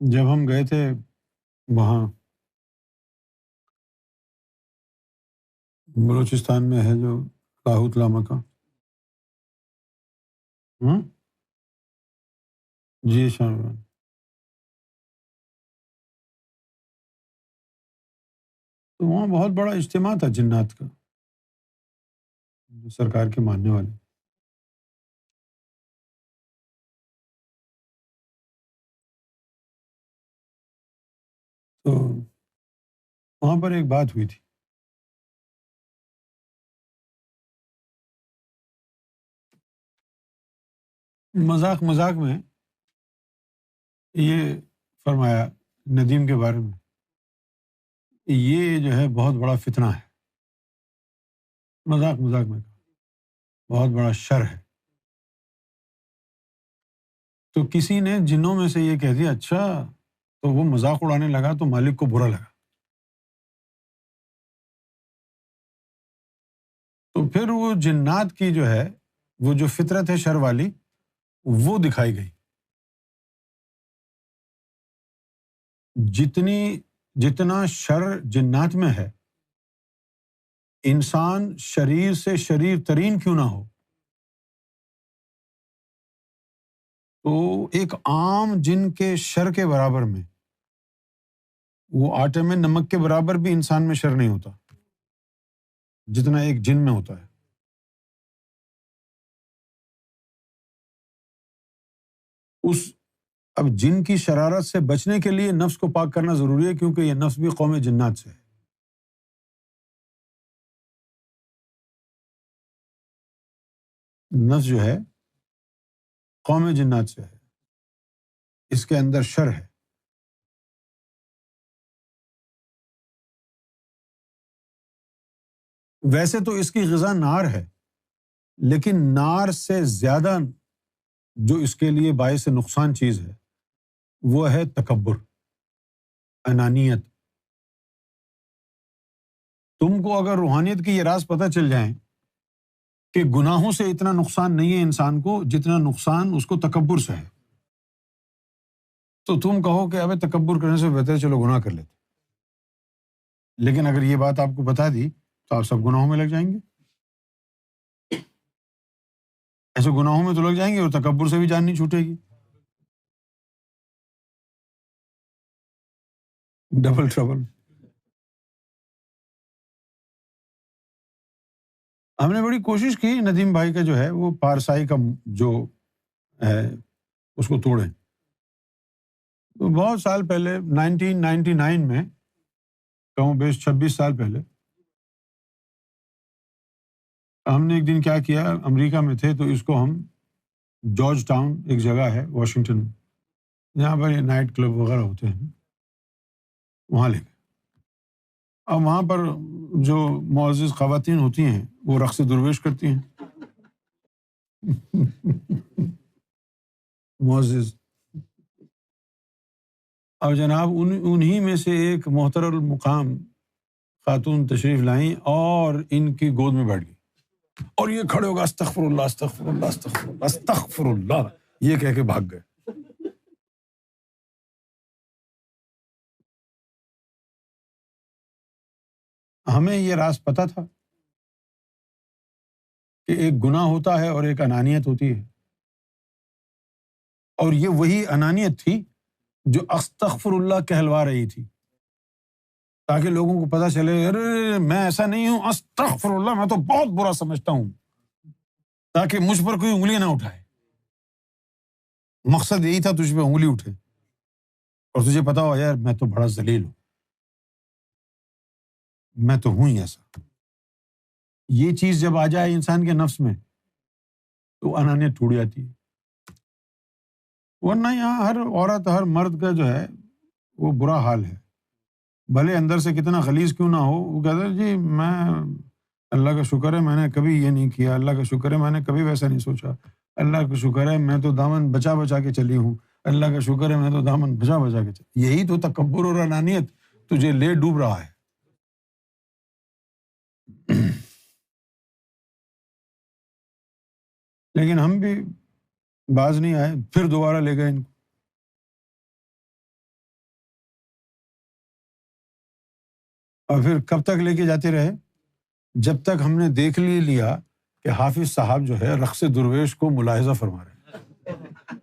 جب ہم گئے تھے وہاں بلوچستان میں ہے جو لاہوت لامہ کا۔ ہوں؟ جی شاہ، تو وہاں بہت بڑا اجتماع تھا جنات کا، جو سرکار کے ماننے والے۔ تو وہاں پر ایک بات ہوئی تھی، مذاق مذاق میں یہ فرمایا ندیم کے بارے میں، یہ جو ہے بہت بڑا فتنہ ہے، مذاق مذاق میں بہت بڑا شر ہے۔ تو کسی نے جنوں میں سے یہ کہہ دیا، اچھا تو وہ مذاق اڑانے لگا تو مالک کو برا لگا، تو پھر وہ جنات کی جو ہے وہ جو فطرت ہے شر والی وہ دکھائی گئی۔ جتنا شر جنات میں ہے، انسان شریر سے شریر ترین کیوں نہ ہو، تو ایک عام جن کے شر کے برابر میں، وہ آٹے میں نمک کے برابر بھی انسان میں شر نہیں ہوتا جتنا ایک جن میں ہوتا ہے۔ اس اب جن کی شرارت سے بچنے کے لیے نفس کو پاک کرنا ضروری ہے، کیونکہ یہ نفس بھی قوم جنات سے ہے۔ نفس جو ہے قوم جنات سے ہے، اس کے اندر شر ہے۔ ویسے تو اس کی غذا نار ہے، لیکن نار سے زیادہ جو اس کے لیے باعث نقصان چیز ہے وہ ہے تکبر، انانیت۔ تم کو اگر روحانیت کی یہ راز پتہ چل جائیں کہ گناہوں سے اتنا نقصان نہیں ہے انسان کو جتنا نقصان اس کو تکبر سے ہے، تو تم کہو کہ ابے تکبر کرنے سے بہتر ہے چلو گناہ کر لیتے۔ لیکن اگر یہ بات آپ کو بتا دی تو آپ سب گناہوں میں لگ جائیں گے، ایسے گناہوں میں تو لگ جائیں گے اور تکبر سے بھی جان نہیں چھوٹے گی، ڈبل ٹربل۔ ہم نے بڑی کوشش کی ندیم بھائی کا جو ہے وہ پارسائی کا جو ہے اس کو توڑیں۔ تو بہت سال پہلے 1999 میں، کہوں بیش 26 سال پہلے، ہم نے ایک دن کیا کیا، امریکہ میں تھے تو اس کو ہم جارج ٹاؤن ایک جگہ ہے واشنگٹن میں، جہاں پر یہ نائٹ کلب وغیرہ ہوتے ہیں، وہاں لے گئے۔ اب وہاں پر جو معزز خواتین ہوتی ہیں وہ رقص درویش کرتی ہیں معزز، اور جناب انہی میں سے ایک محترم المقام خاتون تشریف لائیں اور ان کی گود میں بیٹھ گئی، اور یہ کھڑے ہو گئے استغفر اللہ استغفر اللہ استغفر اللہ استغفر اللہ یہ کہہ کے بھاگ گئے۔ ہمیں یہ راز پتہ تھا کہ ایک گناہ ہوتا ہے اور ایک انانیت ہوتی ہے، اور یہ وہی انانیت تھی جو استغفر اللہ کہلوا رہی تھی، تاکہ لوگوں کو پتہ چلے ارے میں ایسا نہیں ہوں، استغفر اللہ میں تو بہت برا سمجھتا ہوں، تاکہ مجھ پر کوئی انگلی نہ اٹھائے۔ مقصد یہی تھا تجھ پہ انگلی اٹھے اور تجھے پتا ہو یار میں تو بڑا ذلیل ہوں، میں تو ہوں ہی ایسا۔ یہ چیز جب آ جائے انسان کے نفس میں تو انانیت ٹوٹ جاتی ہے، ورنہ یہاں ہر عورت ہر مرد کا جو ہے وہ برا حال ہے، بھلے اندر سے کتنا غلیظ کیوں نہ ہو، وہ کہتا ہے جی میں اللہ کا شکر ہے میں نے کبھی یہ نہیں کیا، اللہ کا شکر ہے میں نے کبھی ویسا نہیں سوچا، اللہ کا شکر ہے میں تو دامن بچا بچا کے چلی ہوں، اللہ کا شکر ہے میں تو دامن بچا بچا کے چلی۔ یہی تو تکبر اور انانیت تجھے لے ڈوب رہا ہے۔ لیکن ہم بھی باز نہیں آئے، پھر دوبارہ لے گئے ان کو۔ اور پھر کب تک لے کے جاتے رہے؟ جب تک ہم نے دیکھ لیا کہ حافظ صاحب جو ہے رقص درویش کو ملاحظہ فرما رہے ہیں،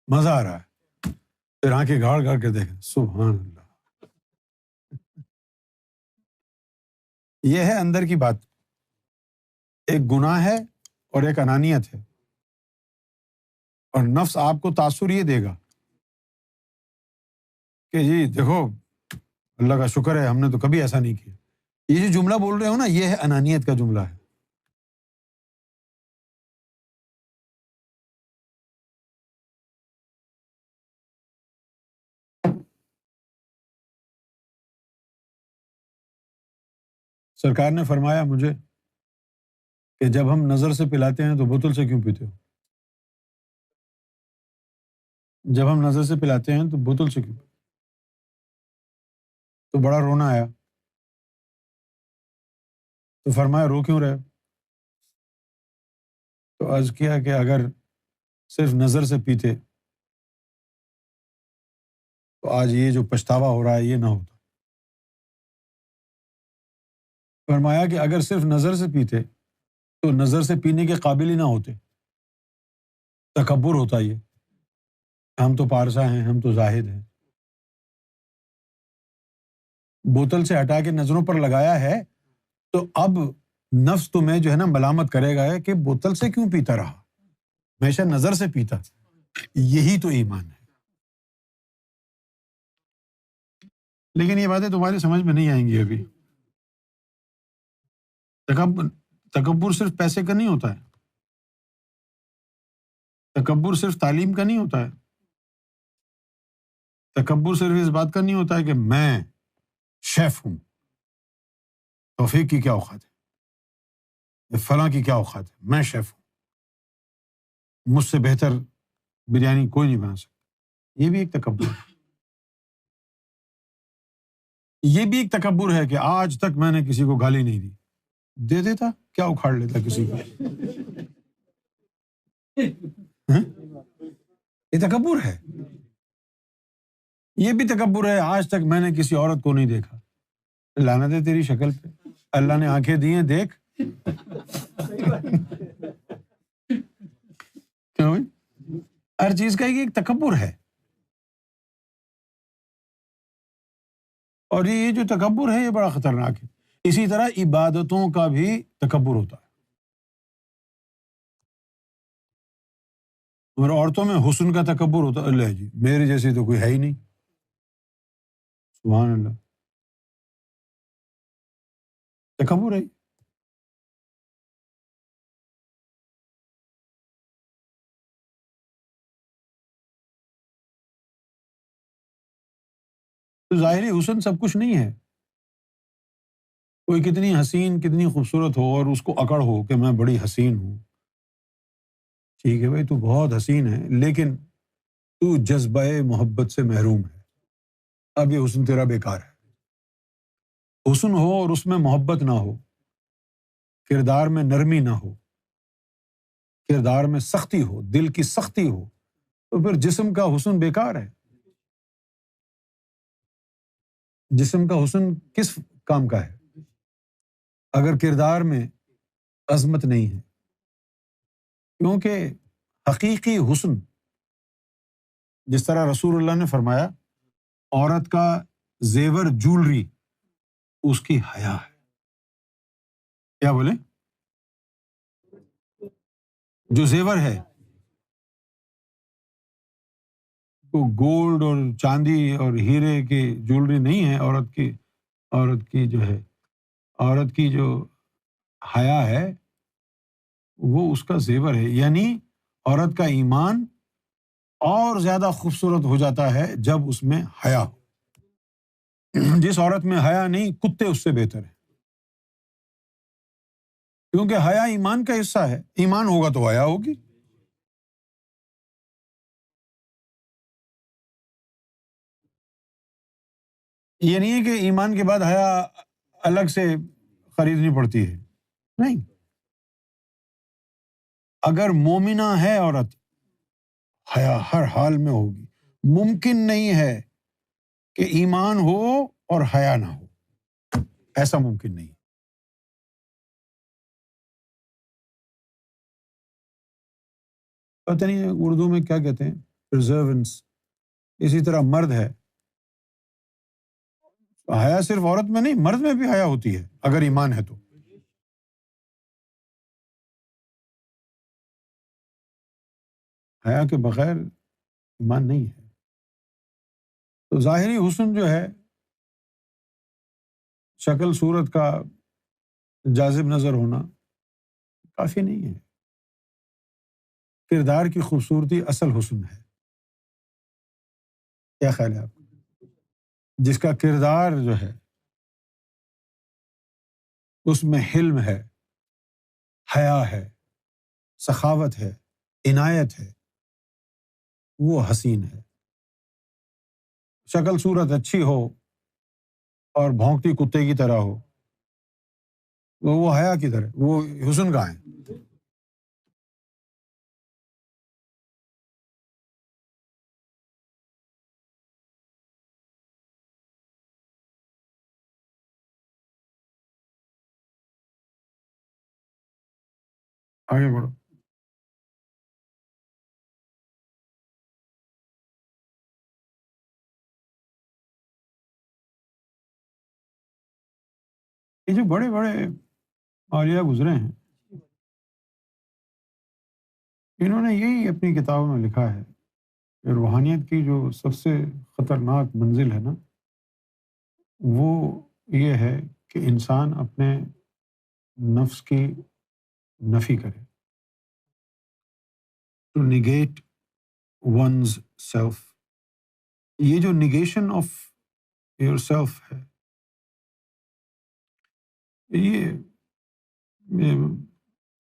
مزہ آ رہا ہے، پھر آنکھیں گاڑ گاڑ کے دیکھیں، سبحان اللہ۔ یہ ہے اندر کی بات، ایک گناہ ہے اور ایک انانیت ہے، اور نفس آپ کو تاثر یہ دے گا کہ جی دیکھو اللہ کا شکر ہے ہم نے تو کبھی ایسا نہیں کیا۔ یہ جو جملہ بول رہے ہو نا، یہ ہے انانیت کا جملہ ہے۔ سرکار نے فرمایا مجھے کہ جب ہم نظر سے پلاتے ہیں تو بوتل سے کیوں پیتے ہو؟ جب ہم نظر سے پلاتے ہیں تو بوتل سے کیوں؟ تو بڑا رونا آیا، تو فرمایا رو کیوں رہے ہو؟ تو عرض کیا کہ اگر صرف نظر سے پیتے تو آج یہ جو پچھتاوا ہو رہا ہے یہ نہ ہوتا۔ فرمایا کہ اگر صرف نظر سے پیتے تو نظر سے پینے کے قابل ہی نہ ہوتے، تکبر ہوتا یہ، ہم تو پارسا ہیں، ہم تو زاہد ہیں۔ بوتل سے ہٹا کے نظروں پر لگایا ہے تو اب نفس تمہیں جو ہے نا ملامت کرے گا کہ بوتل سے کیوں پیتا رہا، ہمیشہ نظر سے پیتا۔ یہی تو ایمان ہے۔ لیکن یہ باتیں تمہاری سمجھ میں نہیں آئیں گی ابھی۔ تکبر صرف پیسے کا نہیں ہوتا ہے، تکبر صرف تعلیم کا نہیں ہوتا ہے، تکبر صرف اس بات کا نہیں ہوتا ہے کہ میں شیف ہوں، توفیق کی کیا اوقات ہے، فلاں کی کیا اوقات ہے، میں شیف ہوں، مجھ سے بہتر بریانی کوئی نہیں بنا سکتا۔ یہ بھی ایک تکبر ہے، یہ بھی ایک تکبر ہے کہ آج تک میں نے کسی کو گالی نہیں دی، دے دیتا کیا اکھاڑ لیتا کسی کو؟ ہاں؟ یہ تکبر ہے، یہ بھی تکبر ہے، آج تک میں نے کسی عورت کو نہیں دیکھا۔ لعنت ہے تیری شکل پہ، اللہ نے آنکھیں دی ہیں دیکھ۔ کیوں بھائی؟ ہر چیز کا ایک تکبر ہے، اور یہ جو تکبر ہے یہ بڑا خطرناک ہے۔ اسی طرح عبادتوں کا بھی تکبر ہوتا ہے، اور عورتوں میں حسن کا تکبر ہوتا ہے، اللہ جی میرے جیسی تو کوئی ہے ہی نہیں، سبحان اللہ، تکبر ہے۔ تو ظاہری حسن سب کچھ نہیں ہے، کوئی کتنی حسین کتنی خوبصورت ہو اور اس کو اکڑ ہو کہ میں بڑی حسین ہوں، ٹھیک ہے بھائی تو بہت حسین ہے، لیکن تو جذبہ محبت سے محروم ہے، اب یہ حسن تیرا بیکار ہے۔ حسن ہو اور اس میں محبت نہ ہو، کردار میں نرمی نہ ہو، کردار میں سختی ہو، دل کی سختی ہو، تو پھر جسم کا حسن بیکار ہے۔ جسم کا حسن کس کام کا ہے اگر کردار میں عظمت نہیں ہے؟ کیونکہ حقیقی حسن، جس طرح رسول اللہ نے فرمایا، عورت کا زیور جولری اس کی حیا ہے۔ کیا بولے؟ جو زیور ہے وہ گولڈ اور چاندی اور ہیرے کی جولری نہیں ہے، عورت کی جو ہے، عورت کی جو حیا ہے وہ اس کا زیور ہے، یعنی عورت کا ایمان اور زیادہ خوبصورت ہو جاتا ہے جب اس میں حیا ہو۔ جس عورت میں حیا نہیں، کتے اس سے بہتر ہے، کیونکہ حیا ایمان کا حصہ ہے، ایمان ہوگا تو حیا ہوگی۔ یہ نہیں ہے کہ ایمان کے بعد حیا الگ سے خریدنی پڑتی ہے، نہیں۔ اگر مومنہ ہے عورت، حیا ہر حال میں ہوگی۔ ممکن نہیں ہے کہ ایمان ہو اور حیا نہ ہو، ایسا ممکن نہیں. پتہ نہیں اردو میں کیا کہتے ہیں، پرزرونس. اسی طرح مرد ہے، حیا صرف عورت میں نہیں، مرد میں بھی حیا ہوتی ہے اگر ایمان ہے تو. حیا کے بغیر ایمان نہیں ہے. تو ظاہری حسن جو ہے، شکل صورت کا جاذب نظر ہونا کافی نہیں ہے. کردار کی خوبصورتی اصل حسن ہے. کیا خیال ہے آپ کا؟ جس کا کردار جو ہے اس میں حلم ہے، حیا ہے، سخاوت ہے، عنایت ہے، وہ حسین ہے. شکل صورت اچھی ہو اور بھونکتی کتے کی طرح ہو، وہ حیا کی طرح، وہ حسن کا ہے. آگے بڑھو. یہ جو بڑے بڑے اولیاء گزرے ہیں، انہوں نے یہی اپنی کتابوں میں لکھا ہے کہ روحانیت کی جو سب سے خطرناک منزل ہے نا، وہ یہ ہے کہ انسان اپنے نفس کی نفی کرے. To negate one's self. یہ جو نیگیشن آف یور سیلف ہے، یہ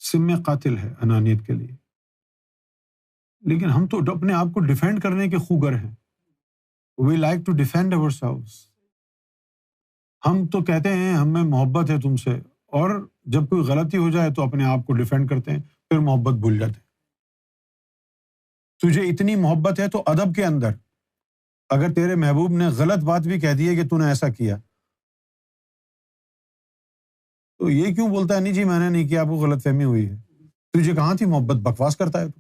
سم قاتل ہے انانیت کے لیے. لیکن ہم تو اپنے آپ کو ڈیفینڈ کرنے کے خوگر ہیں. We like to defend ourselves. ہم تو کہتے ہیں ہمیں محبت ہے تم سے، اور جب کوئی غلطی ہو جائے تو اپنے آپ کو ڈیفینڈ کرتے ہیں، پھر محبت بھول جاتے ہیں. تجھے اتنی محبت ہے تو ادب کے اندر اگر تیرے محبوب نے غلط بات بھی کہہ دی ہے کہ تو نے ایسا کیا، تو یہ کیوں بولتا ہے نہیں جی میں نے نہیں کیا، آپ کو غلط فہمی ہوئی ہے. تجھے کہاں تھی محبت؟ بکواس کرتا ہے تو.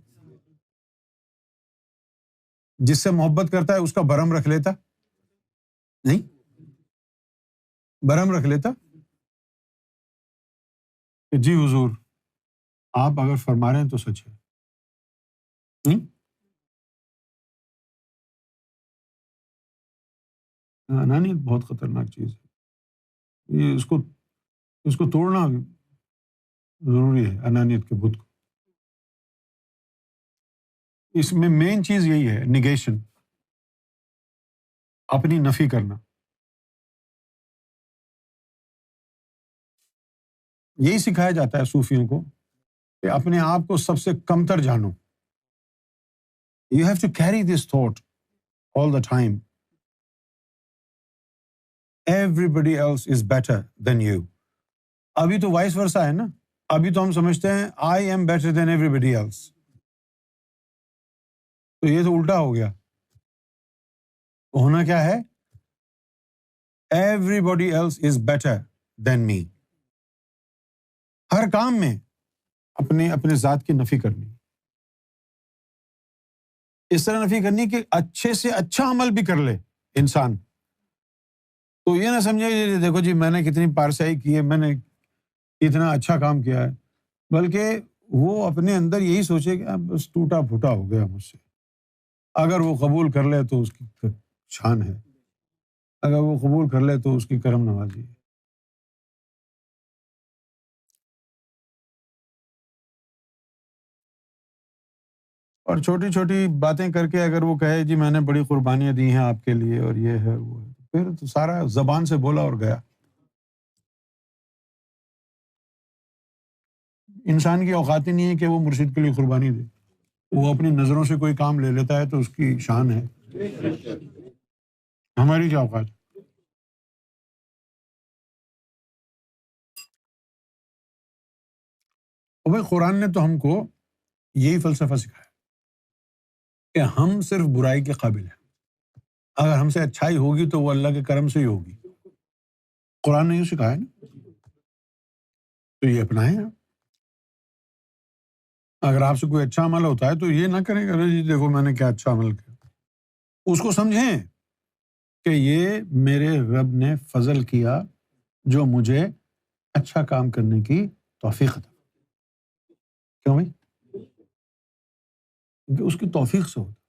جس سے محبت کرتا ہے اس کا بھرم رکھ لیتا نہیں، بھرم رکھ لیتا کہ جی حضور آپ اگر فرما رہے ہیں تو سچ ہے. نہیں، انانیت بہت خطرناک چیز ہے. یہ اس کو توڑنا ضروری ہے، انانیت کے بت کو. اس میں مین چیز یہی ہے، نیگیشن، اپنی نفی کرنا. یہی سکھایا جاتا ہے صوفیوں کو کہ اپنے آپ کو سب سے کمتر جانو. You have to carry this thought all the time. Every else is better than you. ابھی تو وائس ورسا ہے نا. ابھی تو ہم سمجھتے ہیں I am better than everybody else. تو یہ تو الٹا ہو گیا. ہونا کیا ہے؟ Everybody else is better than me. ہر کام میں اپنے ذات کی نفی کرنی. اس طرح نفی کرنی کہ اچھے سے اچھا عمل بھی کر لے انسان تو یہ نہ سمجھے کہ دیکھو جی میں نے کتنی پارسائی کی ہے، میں نے اتنا اچھا کام کیا ہے، بلکہ وہ اپنے اندر یہی سوچے کہ اب بس ٹوٹا پھوٹا ہو گیا مجھ سے. اگر وہ قبول کر لے تو اس کی شان ہے، اگر وہ قبول کر لے تو اس کی کرم نوازی ہے. اور چھوٹی چھوٹی باتیں کر کے اگر وہ کہے جی میں نے بڑی قربانیاں دی ہیں آپ کے لیے اور یہ ہے وہ ہے، پھر تو سارا زبان سے بولا اور گیا. انسان کی اوقات ہی نہیں ہے کہ وہ مرشد کے لیے قربانی دے. وہ اپنی نظروں سے کوئی کام لے لیتا ہے تو اس کی شان ہے. ہماری کیا اوقات؟ اور بھائی قرآن نے تو ہم کو یہی فلسفہ سکھایا کہ ہم صرف برائی کے قابل ہیں. اگر ہم سے اچھائی ہوگی تو وہ اللہ کے کرم سے ہی ہوگی. قرآن نے یہ سکھایا نا، تو یہ اپنائیں آپ۔ اگر آپ سے کوئی اچھا عمل ہوتا ہے تو یہ نہ کریں کہ ارے جی دیکھو میں نے کیا اچھا عمل کیا، اس کو سمجھیں کہ یہ میرے رب نے فضل کیا جو مجھے اچھا کام کرنے کی توفیق عطا۔ کیوں بھائی؟ کیونکہ اس کی توفیق سے ہوتا ہے۔